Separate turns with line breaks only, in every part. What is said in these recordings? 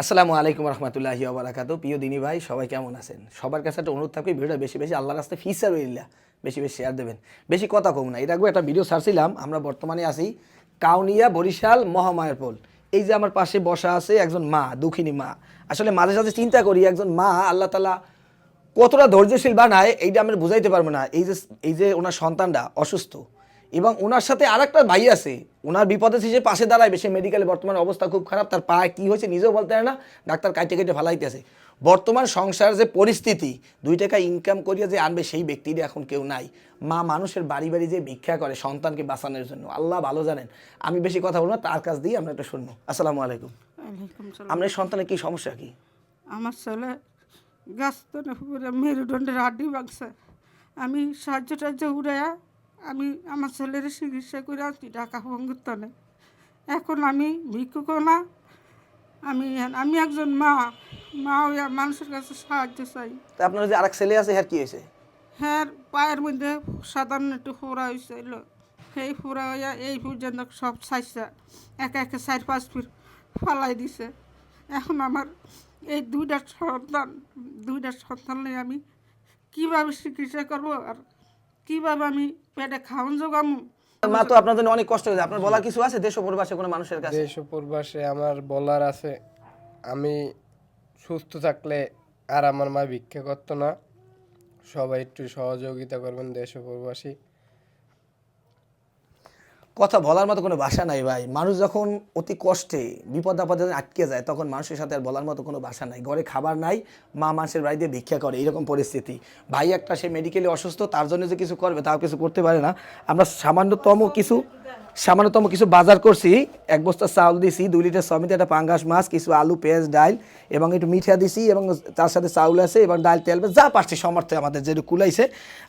আসসালামু আলাইকুম রহমতুল্লাহি ওয়া বারাকাতুহু। প্রিয় দিনী ভাই, সবাই কেমন আছেন? সবার কাছে একটা অনুরোধ থাকবে, ভিডিওটা বেশি বেশি আল্লাহর রাস্তায় ফি সাবিলিল্লাহ বেশি বেশি শেয়ার দেবেন। বেশি কথা কম না। এর আগে একটা ভিডিও ছাড়ছিলাম, আমরা বর্তমানে আছি কাউনিয়া বরিশাল মহামায়ার পোল। এই যে আমার পাশে বসা আছে একজন মা, দুঃখিনী মা। আসলে মাঝে সাঝে চিন্তা করি, একজন মা আল্লাহ তাআলা কতটা ধৈর্যশীল বানায়, এইটা আমি বুঝাইতে পারবো না। এই যে ওনার সন্তানটা অসুস্থ এবং ওনার সাথে আর একটা ভাই আছে, ওনার বিপদে সে পাশে দাঁড়ায়। সে মেডিকেলে বর্তমানে অবস্থা খুব খারাপ, তার পায়ে কী হয়েছে নিজেও বলতে পারে না, ডাক্তার কাইটে কেটে ফালাইতেছে। বর্তমান সংসারের যে পরিস্থিতি, 2 টাকা ইনকাম করিয়া যে আনবে সেই ব্যক্তির এখন কেউ নাই। মা মানুষের বাড়ি বাড়ি যে ভিক্ষা করে সন্তানকে বাঁচানোর জন্য, আল্লাহ ভালো জানেন। আমি বেশি কথা বলবো না, তার কাছ দিয়ে আমরা একটা শুনবো। আসসালামু আলাইকুম।
ওয়ালাইকুম সালাম।
আপনার সন্তানের কি সমস্যা কি?
আমার ছেলে গাছ তো পুরো মেরুদণ্ডের হাড্ডি ভাঙছে। আমি সাহায্য টাহ্য উড়াইয়া আমি আমার ছেলের চিকিৎসা করে আনছি ঢাকা বঙ্গতনে। এখন আমি ভিক্ষুকও না, আমি আমি একজন মা হইয়া মানুষের কাছে সাহায্য চাই।
তা আপনার যে আরেক ছেলে আছে, হ্যাঁ কি হয়েছে?
হ্যাঁ, পায়ের মধ্যে সাধারণ একটু ফোড়া হয়েছিল, সেই ফোড়া হইয়া এই পর্যন্ত সব ছাইসা একে একে 4-5 ফিট ফালাই দিছে। এখন আমার এই দুইটা সন্তান নিয়ে আমি কীভাবে চিকিৎসা করবো আর কীভাবে আমি পেটে খাওয়ান জোগামু?
মা তো আপনার জন্য অনেক কষ্ট হয়েছে। আপনার বলার কিছু আছে দেশ ও প্রবাসে কোনো মানুষের কাছে?
দেশ ও প্রবাসে আমার বলার আছে, আমি সুস্থ থাকলে আর আমার মা ভিক্ষা করতো না। সবাই একটু সহযোগিতা করবেন দেশ ও প্রবাসী।
কথা বলার মতো কোনো ভাষা নাই ভাই। মানুষ যখন অতি কষ্টে বিপদ আপদে আটকে যায়, তখন মানুষের সাথে আর বলার মতো কোনো ভাষা নাই। ঘরে খাবার নাই, মা মানুষের বাড়িতে ভিক্ষা করে, এরকম পরিস্থিতি। ভাই একটা সে মেডিকেলে অসুস্থ, তার জন্য যে কিছু করবে তাও কিছু করতে পারে না। আমরা সামান্যতম কিছু বাজার করছি। 1 বস্তা চাউল দিছি, 2 লিটার সমিতি, একটা পাঙ্গাস মাছ, কিছু আলু পেঁয়াজ ডাল এবং একটু মিঠা দিছি এবং তার সাথে চাউল আছে এবং ডাল তেল যা পারছি সমর্থে আমাদের যেটুকু কুলাইছে।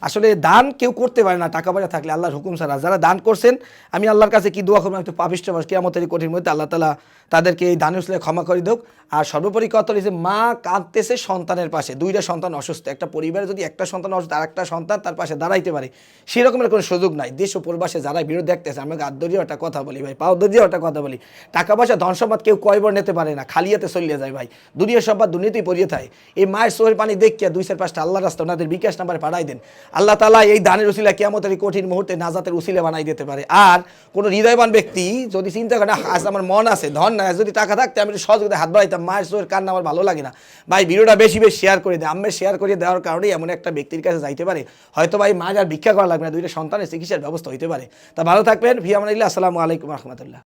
আসলে দান কেউ করতে পারে না টাকা পয়সা থাকলে, আল্লাহর হুকুম ছাড়া। যারা দান করছেন, আমি আল্লাহর কাছে কি দোয়া করবো, একটু পাপিষ্ঠ মানুষ কিয়ামতের কঠিন মধ্যে আল্লাহ তাআলা তাদেরকে এই দানের উসিলায় ক্ষমা করে দেওক। আর সর্বোপরি কথা হচ্ছে, মা কাঁদতেছে সন্তানের পাশে। 2টা সন্তান অসুস্থ, একটা পরিবারে যদি একটা সন্তান অসুস্থ আর একটা সন্তান তার পাশে দাঁড়াইতে পারে, সেরকমের কোনো সুযোগ নাই। দেশ ও প্রবাসে যারা বিরোধ দেখতেছে, আমি হাত ধরিয়েও একটা কথা বলি ভাই, পাও ধরিয়েও একটা কথা বলি, টাকা পয়সা ধন সম্পদ কেউ কয়বার নিতে পারে না, খালিয়াতে চলিয়ে যায় ভাই। দুনিয়ার সম্পদ দুনিয়াতেই পড়িয়ে থাকে। এই মায়ের চোখের পানি দেখিয়া 2-4-5টা আল্লাহ রাস্তা ওনাদের বিকাশ নাম্বারে পাঠাই দেন। আল্লাহ তাআলা এই দানের উসিলা কিয়ামতের এই কঠিন মুহূর্তে নাজাতের উসিলা বানাই দিতে পারে। আর কোনো হৃদয়বান ব্যক্তি যদি চিন্তা করে, আজ আমার মন আছে, ধন নাই, যদি টাকা থাকতে আমি সহযোগিতা হাত বাড়াইতাম, মায়ের চোখের কান্না আমার ভালো লাগে না ভাই। ভিডিওটা বেশি বেশি শেয়ার করে দেয়। আমরা শেয়ার করে দেওয়ার কারণেই এমন একটা ব্যক্তির কাছে যাইতে পারে, হয়তো ভাই মা আর ভিক্ষা করা লাগবে না, 2টা সন্তানের চিকিৎসার ব্যবস্থা হইতে পারে। তা ভালো থাকবেন। ফি আমানিল্লাহ। আসসালামু আলাইকুম রহমতুল্লাহ।